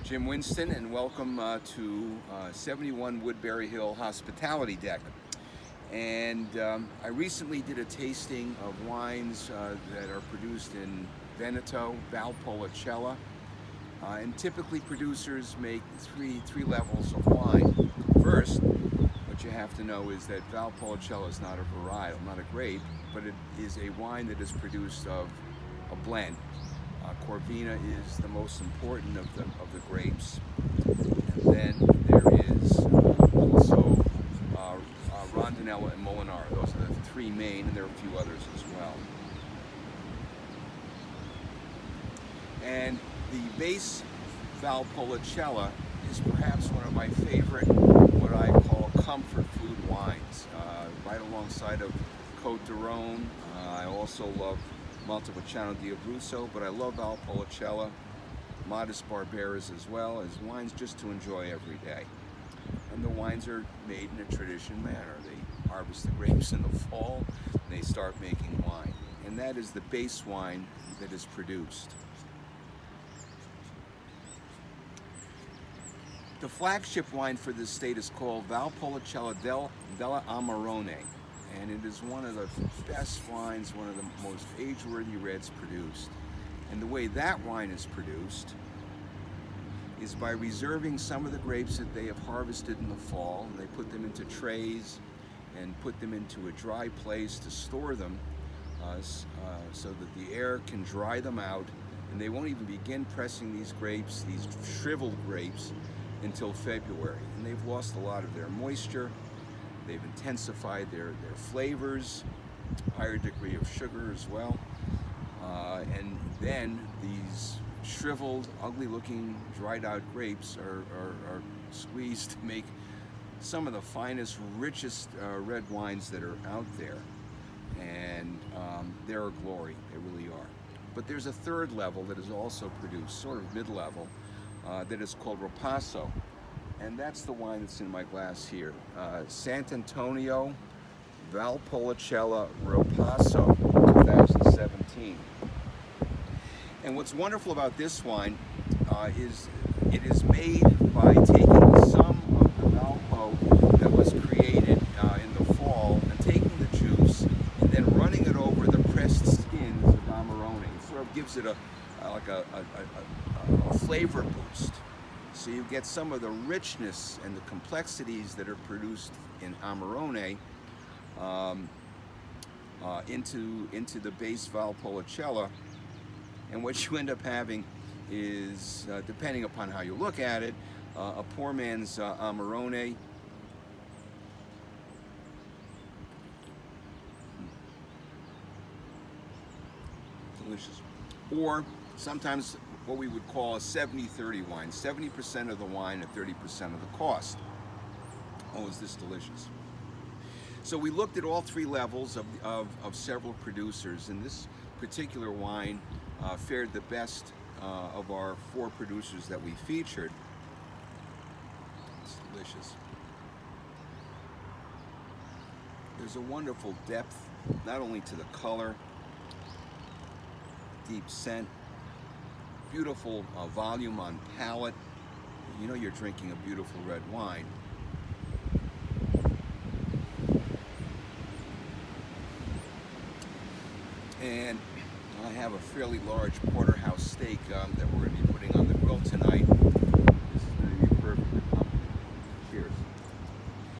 Jim Winston, and welcome to 71 Woodbury Hill Hospitality Deck. And I recently did a tasting of wines that are produced in Veneto, Valpolicella. And typically producers make three levels of wine. First, what you have to know is that Valpolicella is not a varietal, not a grape, but it is a wine that is produced of a blend. Corvina is the most important of the grapes, and then there is also Rondinella and Molinara. Those are the three main, and there are a few others as well. And the base Valpolicella is perhaps one of my favorite, what I call comfort food wines, right alongside of Côte de Rhône. I also love Montepulciano di Abruzzo, but I love Valpolicella, Modest Barberas as well, as wines just to enjoy every day. And the wines are made in a traditional manner. They harvest the grapes in the fall, and they start making wine. And that is the base wine that is produced. The flagship wine for this state is called Valpolicella della Amarone. And it is one of the best wines, one of the most age-worthy reds produced. And the way that wine is produced is by reserving some of the grapes that they have harvested in the fall, and they put them into trays and put them into a dry place to store them so that the air can dry them out, and they won't even begin pressing these grapes, these shriveled grapes, until February. And they've lost a lot of their moisture. They've intensified their flavors, higher degree of sugar as well. And then these shriveled, ugly-looking, dried-out grapes are squeezed to make some of the finest, richest red wines that are out there. And they're a glory, they really are. But there's a third level that is also produced, sort of mid-level, that is called Ripasso. And that's the wine that's in my glass here. Sant'Antonio Valpolicella Ripasso 2017. And what's wonderful about this wine is it is made by taking some of the Valpo that was created in the fall and taking the juice and then running it over the pressed skins of Amarone. It sort of gives it a flavor boost. So you get some of the richness and the complexities that are produced in Amarone into the base Valpolicella, and what you end up having is, depending upon how you look at it, a poor man's Amarone. Delicious. Or sometimes what we would call a 70-30 wine. 70% of the wine at 30% of the cost. Oh, is this delicious. So we looked at all three levels of several producers, and this particular wine fared the best of our four producers that we featured. It's delicious. There's a wonderful depth, not only to the color, deep scent, beautiful volume on palate. You know you're drinking a beautiful red wine. And I have a fairly large porterhouse steak that we're going to be putting on the grill tonight.